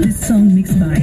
This song mixed by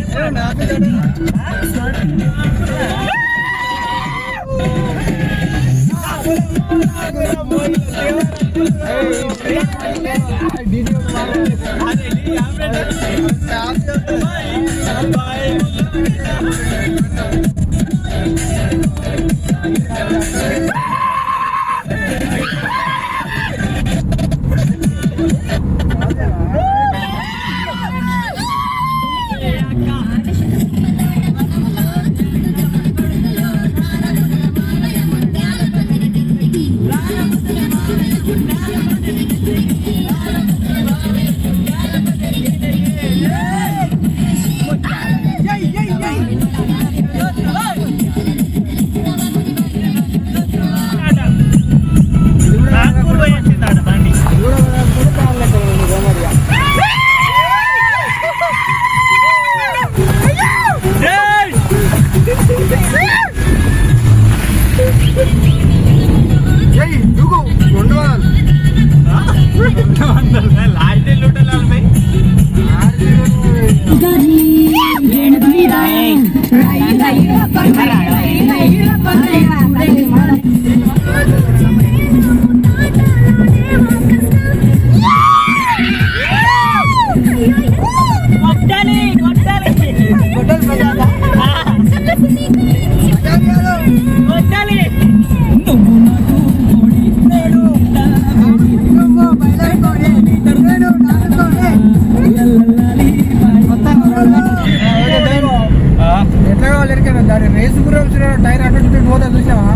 race గుర్రం tyre అటు పోతా చూసావా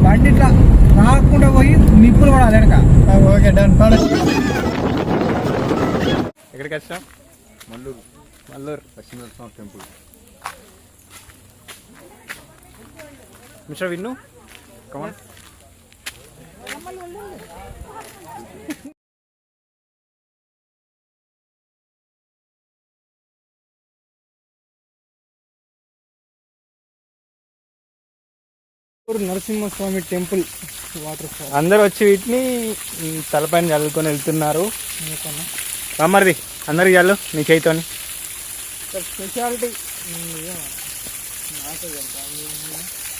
బండి ఇట్లా రాకుండా పోయి నిప్పులు పడాలి వెనక. Okay done. ఎక్కడికి వచ్చాం? Malluru Lakshminarasimha temple. Mister Vinnu come on. Narasimhaswamy temple waterfall. అందరు వచ్చి వీటిని తలపైన చల్లుకొని వెళ్తున్నారు. రామర్ది అందరికి చల్లు నీ చేయితోని. స్పెషాలిటీ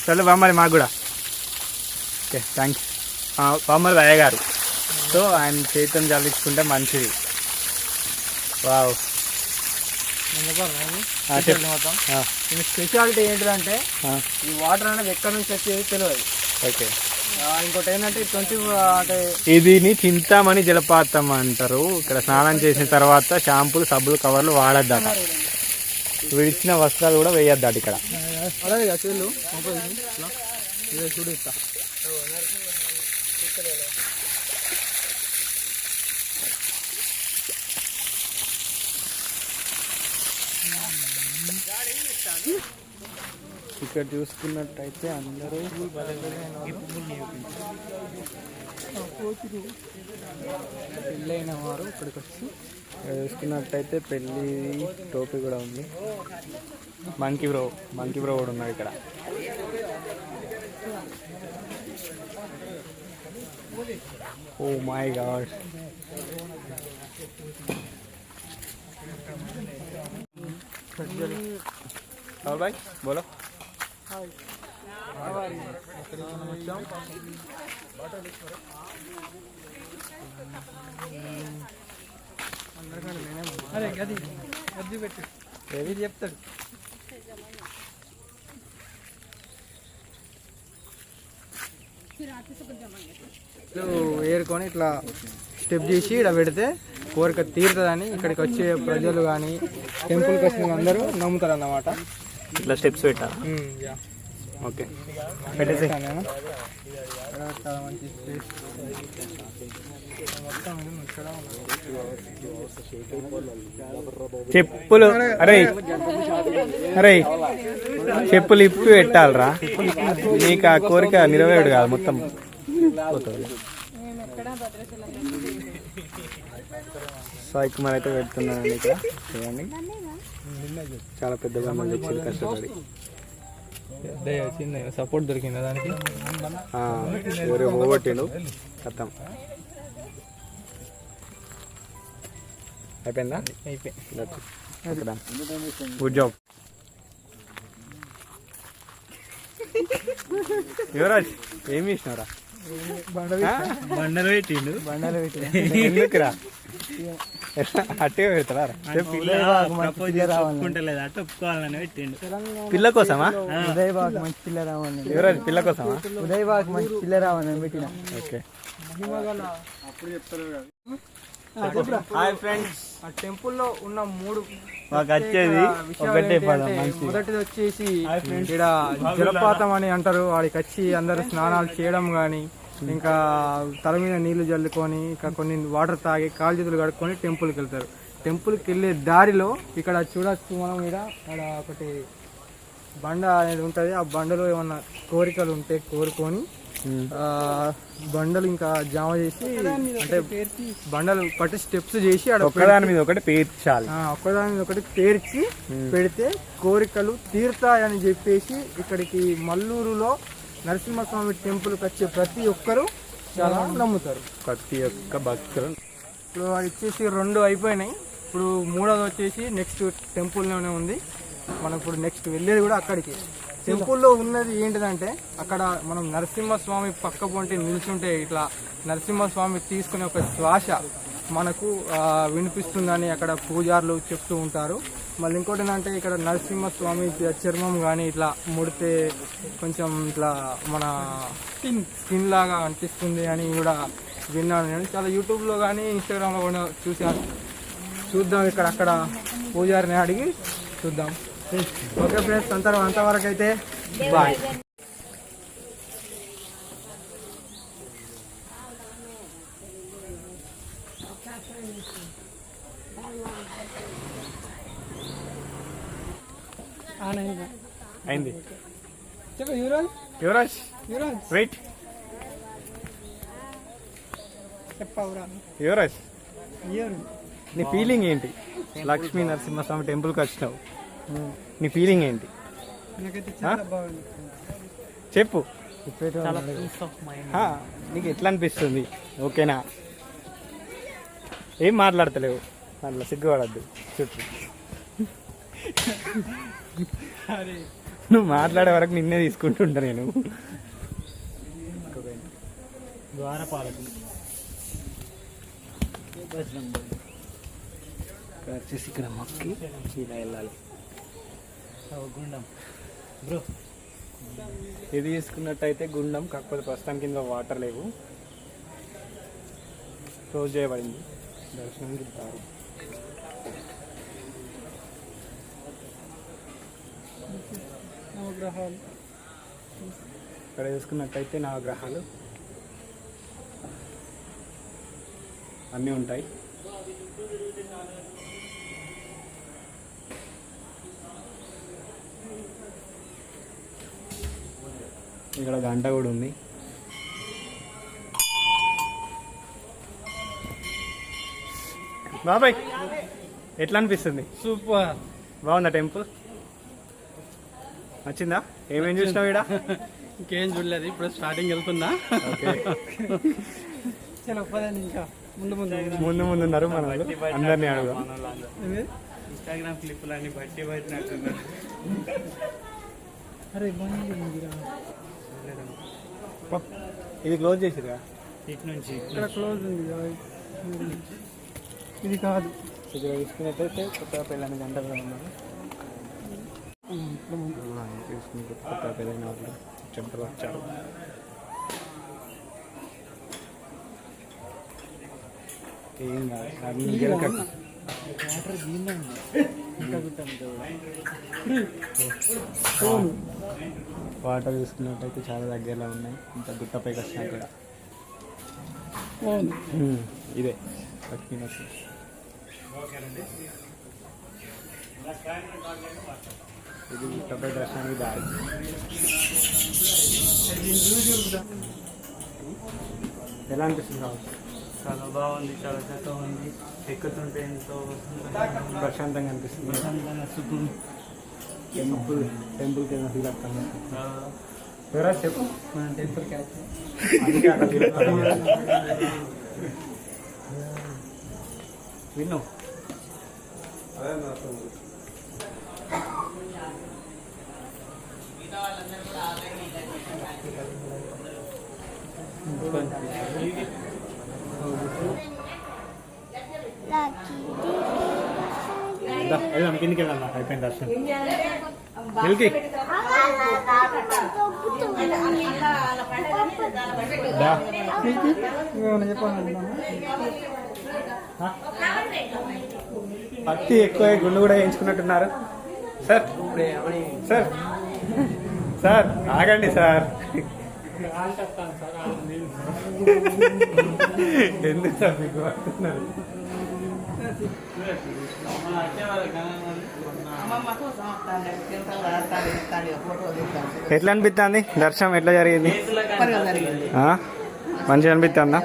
చల్లు బామ్మరి మాకు కూడా. ఓకే థ్యాంక్స్ బామ్మరి అయ్య గారు. సో ఆయన చేయితోని చల్లించుకుంటే మంచిది. వావ్. స్పెషాలిటీ ఏంటిదంటే ఈ వాటర్ అనేది ఎక్కడి నుంచి వచ్చేది తెలియదు. ఓకే. ఇంకోటి ఏంటంటే 20 అంటే ఇది చింతామణి జలపాతం అంటారు. ఇక్కడ స్నానం చేసిన తర్వాత షాంపూలు సబ్బులు కవర్లు వాడద్దట. విడిచిన వస్త్రాలు కూడా వేయద్దట ఇక్కడ. చూడు ఇక్కడ చూసుకున్నట్టయితే అందరూ పెళ్ళైన వారు ఇక్కడికి వచ్చి చూసుకున్నట్టయితే పెళ్ళి టోపీ కూడా ఉంది. మంకీ బ్రో కూడా ఉన్నాడు ఇక్కడ. Oh my God. और भाई बोलो. अरे ఏది చెప్తాడు ఏరుకొని ఇట్లా స్టెప్ చేసి ఇలా పెడితే కోరిక తీరుతుందని ఇక్కడికి వచ్చే ప్రజలు కానీ టెంపుల్కి వచ్చిన అందరూ నమ్ముతారు అన్నమాట. ఇట్లా స్టెప్స్ పెట్టాలి. ఓకే పెట్టేసాను నేను. చాలా మంచి ప్లేస్. చెప్పులు అరే అరే చెప్పులు ఇప్పి పెట్టాలరా, నీకు ఆ కోరిక నెరవేరుడు కాదు మొత్తం పోతుంది. సాయి కుమార్ అయితే పెడుతున్నానండి ఇక్కడ చూడండి. చాలా పెద్దగా మంది కష్టపడి చిన్న సపోర్ట్ దొరికింది దానికి. పోగొట్టిండు కథం అయిపోయిందా? Good job Yuvraj. ఏమి ఇచ్చినారా? బండలు పెట్టిండు. ఎందుకురా అట్టే పెడతారా? ఒప్పుకోవాలని పెట్టిండు. పిల్ల కోసమా? ఉదయ్ బాబు మంచి పిల్ల రావాలని. యువరాజ్ పిల్ల కోసమా? ఉదయ్ బాబు మంచి పిల్ల రావాలని పెట్టిన. Okay hi friends. ఆ టెంపుల్ లో ఉన్న 3 వచ్చేది ఒకటే పదం. మొదటిది వచ్చేసి ఇక్కడ జలపాతం అని అంటారు. వాడికి వచ్చి అందరూ స్నానాలు చేయడం గాని, ఇంకా తల మీద నీళ్లు జల్లుకొని, ఇంకా కొన్ని వాటర్ తాగి కాలు చేతులు కడుక్కొని టెంపుల్కి వెళ్తారు. టెంపుల్కి వెళ్ళే దారిలో ఇక్కడ చూడొచ్చు మనం, ఇక్కడ ఒకటి బండ అనేది ఉంటుంది. ఆ బండలో ఏమన్నా కోరికలు ఉంటే కోరుకొని బండలు ఇంకా జామ చేసి, అంటే బండలు పట్టి స్టెప్స్ చేసి ఒక్కదాని మీద ఒకటి పేర్చాలి. ఒక్కదాని మీద ఒకటి పేర్చి పెడితే కోరికలు తీరుతాయని చెప్పేసి ఇక్కడికి మల్లూరులో నరసింహస్వామి టెంపుల్కి వచ్చే ప్రతి ఒక్కరు చాలా నమ్ముతారు. ప్రతి ఒక్క భక్తులు. ఇప్పుడు వచ్చేసి 2 అయిపోయినాయి. ఇప్పుడు 3వది వచ్చేసి నెక్స్ట్ టెంపుల్లోనే ఉంది. మనం ఇప్పుడు నెక్స్ట్ వెళ్ళేది కూడా అక్కడికి. టెంపుల్లో ఉన్నది ఏంటిదంటే, అక్కడ మనం నరసింహస్వామి పక్క పొంటి నిల్చుంటే ఇట్లా నరసింహస్వామి తీసుకునే ఒక శ్వాస మనకు వినిపిస్తుందని అక్కడ పూజారులు చెప్తూ ఉంటారు. మళ్ళీ ఇంకోటి ఏంటంటే, ఇక్కడ నరసింహస్వామి చర్మం కానీ ఇట్లా ముడితే కొంచెం ఇట్లా మన స్కిన్ లాగా అనిపిస్తుంది అని కూడా విన్నాను నేను. చాలా యూట్యూబ్లో కానీ ఇన్స్టాగ్రామ్లో కూడా చూసాను. చూద్దాం ఇక్కడ అక్కడ పూజారిని అడిగి చూద్దాం. ఓకే ఫ్రెండ్స్, అంతవరకు అయితే బాయ్. అయింది. యువరాజ్ వెయిట్. చెప్పవురా యువరాజ్, నీ ఫీలింగ్ ఏంటి? లక్ష్మీ నరసింహస్వామి టెంపుల్కి వచ్చినావు, నీ ఫీలింగ్ ఏంటి చెప్పు. నీకు ఎట్లా అనిపిస్తుంది? ఓకేనా? ఏం మాట్లాడతలేవు, దాంట్లో సిగ్గుపడద్దు. చుట్టూ నువ్వు మాట్లాడే వరకు నిన్నే తీసుకుంటుంటా నేను. ద్వారపాలకులు వచ్చేసి ఇక్కడ మొక్కి ఇలా వెళ్ళాలి. గుండం బ్రో, ఇది తీసుకున్నట్టయితే గుండం, కాకపోతే ప్రస్తుతం కింద వాటర్ లేవు, క్లోజ్ చేయబడింది. దర్శనం ఇస్తారు. నవగ్రహాలు ఇక్కడ చూసుకున్నట్టయితే నవగ్రహాలు అన్నీ ఉంటాయి. ఇక్కడ గంట కూడా ఉంది. బాబాయ్ ఎట్లా అనిపిస్తుంది? సూపర్, బాగుందా టెంపుల్? నచ్చిందా? ఏమేం చూసినావు ఇక్కడ? ఇంకేం చూడలేదు, ఇప్పుడు స్టార్టింగ్ వెళ్తున్నా. ఇంకా ముందు ఉన్నారు మన అందరినీ అడుగుదాం. ఇన్స్టాగ్రామ్ క్లిప్పులు అన్ని బట్టి పట్టినట్టున్నారు. అరే ఇది క్లోజ్ చేసిరా? ఇటు నుంచి ఇక్కడ క్లోజ్ ఉంది, ఇది కాదు. ఇక్కడ చూసుకున్నట్టయితే కొత్తగా పెళ్ళైన గంటలు ఉన్నారు. చూసుకుని కొత్తగా పెళ్ళైన వాళ్ళు చెంటలు వచ్చారు. ఏం కాదు వాటర్ చూసుకున్నట్టయితే చాలా దగ్గరలో ఉన్నాయి. ఇంత గుట్టపైకి వచ్చినా కూడా ఇదే లక్ష్మీ నరసింహ. ఇది గుట్టపై దర్శనానికి దారి. ఎలా అనిపిస్తుంది రావచ్చు? చాలా బాగుంది, చాలా చక్కగా ఉంది. ఎక్కుతుంటే ఎంతో ప్రశాంతంగా అనిపిస్తుంది. ప్రశాంతంగా సుఖం. టెంపుల్కి ఏదైనా ఫీల్ అవుతాను. ఎవరా చెప్పు. మన టెంపుల్కి అందుకే అక్కడ ఫీల్ అవుతాను. విన్ను వెళ్దాం, కిందికి వెళ్దాం. అయిపోయింది దర్శనం. మిల్కి పత్తి ఎక్కువ గుండు కూడా వేయించుకున్నట్టున్నారు సార్. సార్ సార్ ఆగండి సార్. ఎందుకు సార్ మీకు పడుతున్నారు? ఎట్లా అనిపిస్తుంది దర్శనం? ఎట్లా జరిగింది? మంచిగా అనిపిస్తుందా?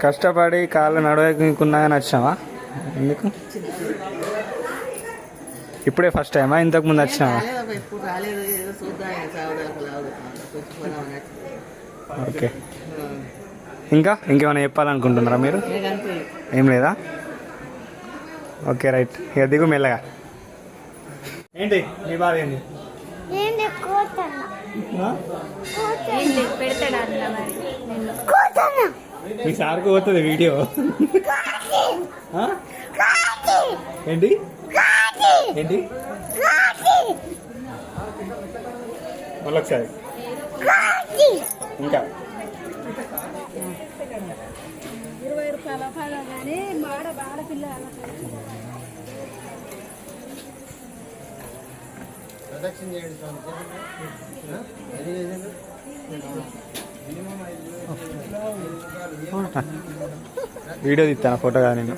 కష్టపడి కాళ్ళు నడవకున్నాగా నచ్చావా? ఎందుకు ఇప్పుడే ఫస్ట్ టైమా? ఇంతకు ముందు వచ్చినావా? ఓకే. ఇంకేమైనా చెప్పాలనుకుంటున్నారా మీరు? ఏం లేదా? Okay right. ఇక దిగు మెల్లగా. ఏంటి మీ బాధ ఏంటి? మీ సార్కి పోతుంది వీడియో. ఏంటి ఏంటి మళ్ళొకసారి ఇంకా 20 రూపాయల ఫలం కానీ ఆడపిల్ల వీడియో తీస్తాను, ఫోటో కాదు నేను.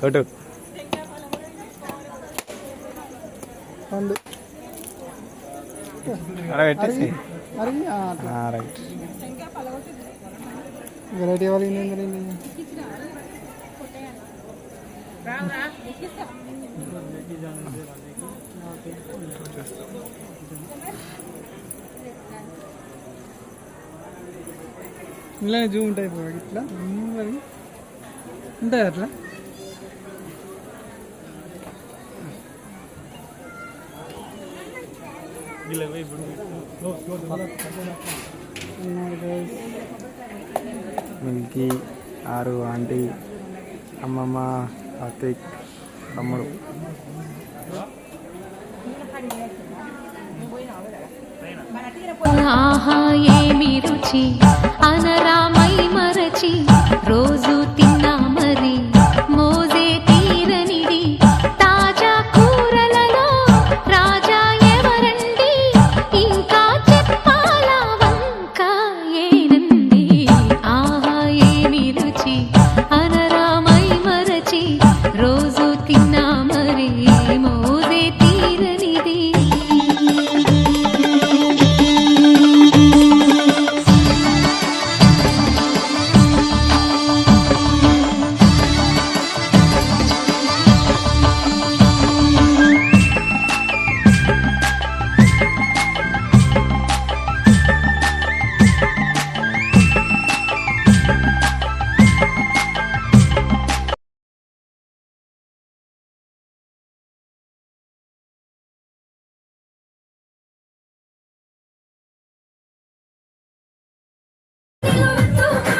ఫోటో అలా పెట్టేసి రైట్. వెరైటీ వాళ్ళు ఇలా జూమ్ ఉంటాయి ఇట్లా ఉంటాయి అట్లా. మిల్కీ, ఆరు, ఆంటీ, అమ్మమ్మ, కార్తీక్, తమ్ముడు. ఆహా ఏమి రుచి అనరామై మరచి రోజు తిన్నా మరి మోజే తీరనిది తాజా కూరలలో రాజా ఎవరండి ఇంకా చెప్పాలా వంక ఏనండి. ఆహా ఏమి రుచి అనరామై మరచి రోజు తిన్నా మరి మోజే తీరనిది. నిలువెత్తు